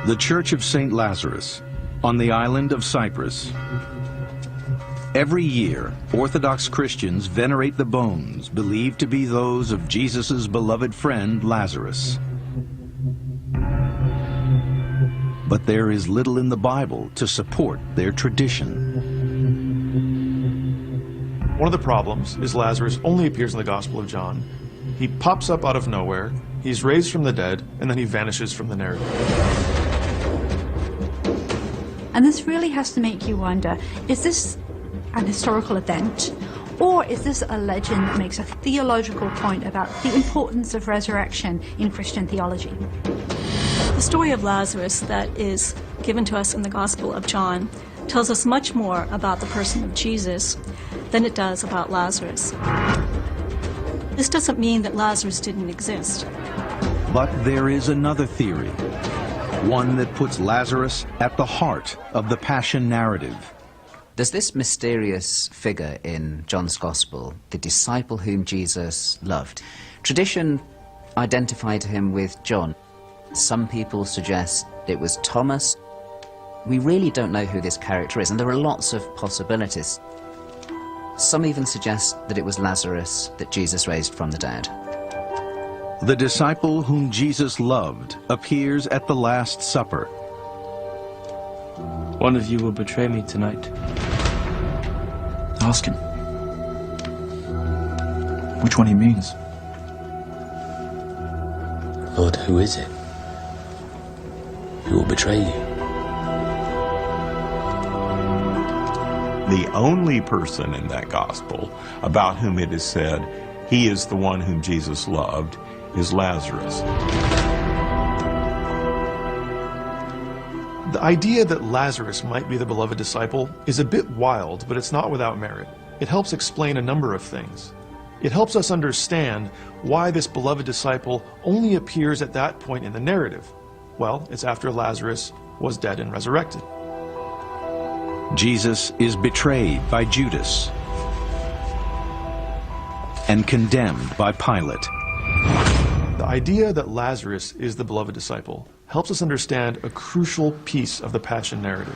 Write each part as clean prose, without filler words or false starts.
The Church of St. Lazarus, on the island of Cyprus. Every year, Orthodox Christians venerate the bones believed to be those of Jesus' beloved friend, Lazarus. But there is little in the Bible to support their tradition. One of the problems is Lazarus only appears in the Gospel of John. He pops up out of nowhere, he's raised from the dead, and then he vanishes from the narrative. And this really has to make you wonder, is this an historical event, or is this a legend that makes a theological point about the importance of resurrection in Christian theology? The story of Lazarus that is given to us in the Gospel of John tells us much more about the person of Jesus than it does about Lazarus. This doesn't mean that Lazarus didn't exist. But there is another theory, one that puts Lazarus at the heart of the Passion narrative. There's this mysterious figure in John's Gospel, the disciple whom Jesus loved. Tradition identified him with John. Some people suggest it was Thomas. We really don't know who this character is, and there are lots of possibilities. Some even suggest that it was Lazarus that Jesus raised from the dead. The disciple whom Jesus loved appears at the Last Supper. One of you will betray me tonight. Ask him. Which one he means. Lord, who is it? Who will betray you? The only person in that gospel about whom it is said he is the one whom Jesus loved is Lazarus. The idea that Lazarus might be the beloved disciple is a bit wild, but it's not without merit. It helps explain a number of things. It helps us understand why this beloved disciple only appears at that point in the narrative. Well, it's after Lazarus was dead and resurrected. Jesus is betrayed by Judas and condemned by Pilate. The idea that Lazarus is the beloved disciple helps us understand a crucial piece of the Passion narrative.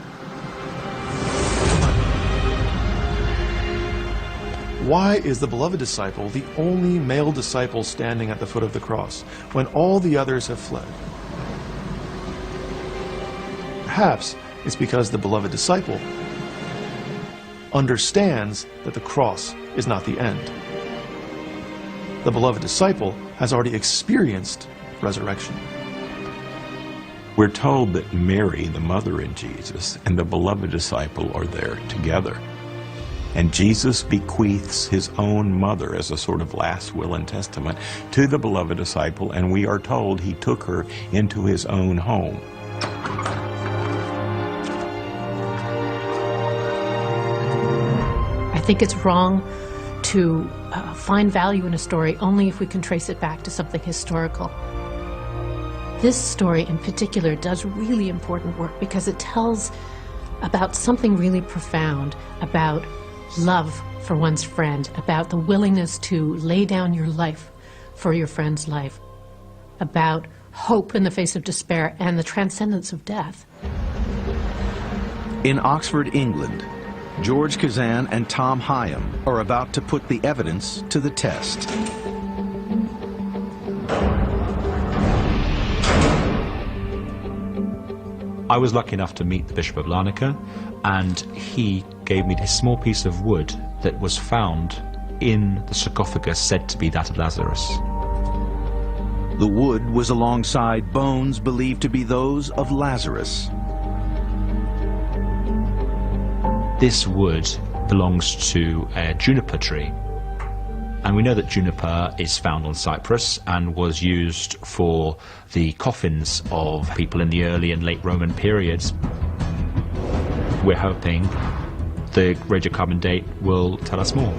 Why is the beloved disciple the only male disciple standing at the foot of the cross when all the others have fled? Perhaps it's because the beloved disciple understands that the cross is not the end. The beloved disciple has already experienced resurrection. We're told that Mary, the mother of Jesus, and the beloved disciple are there together. And Jesus bequeaths his own mother as a sort of last will and testament to the beloved disciple, and we are told he took her into his own home. I think it's wrong to find value in a story only if we can trace it back to something historical. This story in particular does really important work because it tells about something really profound, about love for one's friend, about the willingness to lay down your life for your friend's life, about hope in the face of despair and the transcendence of death. In Oxford, England, George Kazan and Tom Hyam are about to put the evidence to the test. I was lucky enough to meet the Bishop of Larnaca, and he gave me this small piece of wood that was found in the sarcophagus said to be that of Lazarus. The wood was alongside bones believed to be those of Lazarus. This wood belongs to a juniper tree, and we know that juniper is found on Cyprus and was used for the coffins of people in the early and late Roman periods. We're hoping the radiocarbon date will tell us more.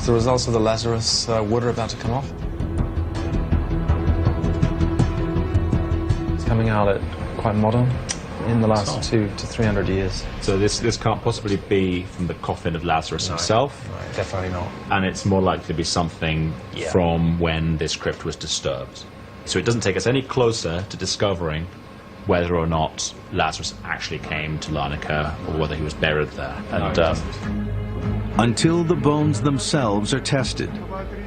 The results of the Lazarus wood are about to come off. It's coming out at quite modern, in the last 200 to 300 years. So this can't possibly be from the coffin of Lazarus himself? No, definitely not. And it's more likely to be something from when this crypt was disturbed. So it doesn't take us any closer to discovering whether or not Lazarus actually came to Larnaca or whether he was buried there. And Until the bones themselves are tested,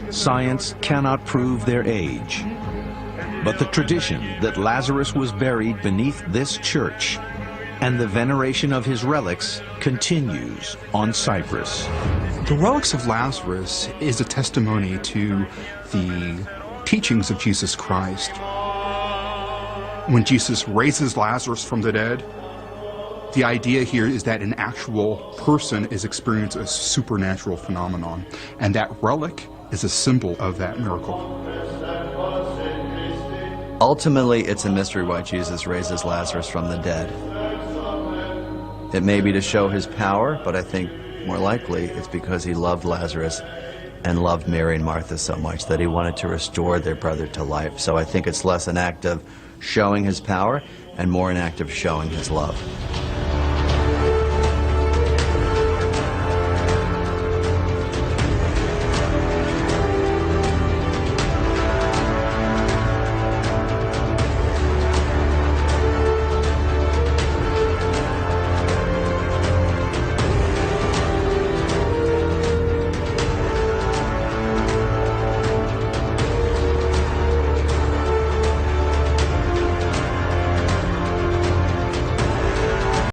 science cannot prove their age. But the tradition that Lazarus was buried beneath this church and the veneration of his relics continues on Cyprus. The relics of Lazarus is a testimony to the teachings of Jesus Christ. When Jesus raises Lazarus from the dead, the idea here is that an actual person is experiencing a supernatural phenomenon, and that relic is a symbol of that miracle. Ultimately, it's a mystery why Jesus raises Lazarus from the dead. It may be to show his power, but I think more likely it's because he loved Lazarus and loved Mary and Martha so much that he wanted to restore their brother to life. So I think it's less an act of showing his power and more an act of showing his love.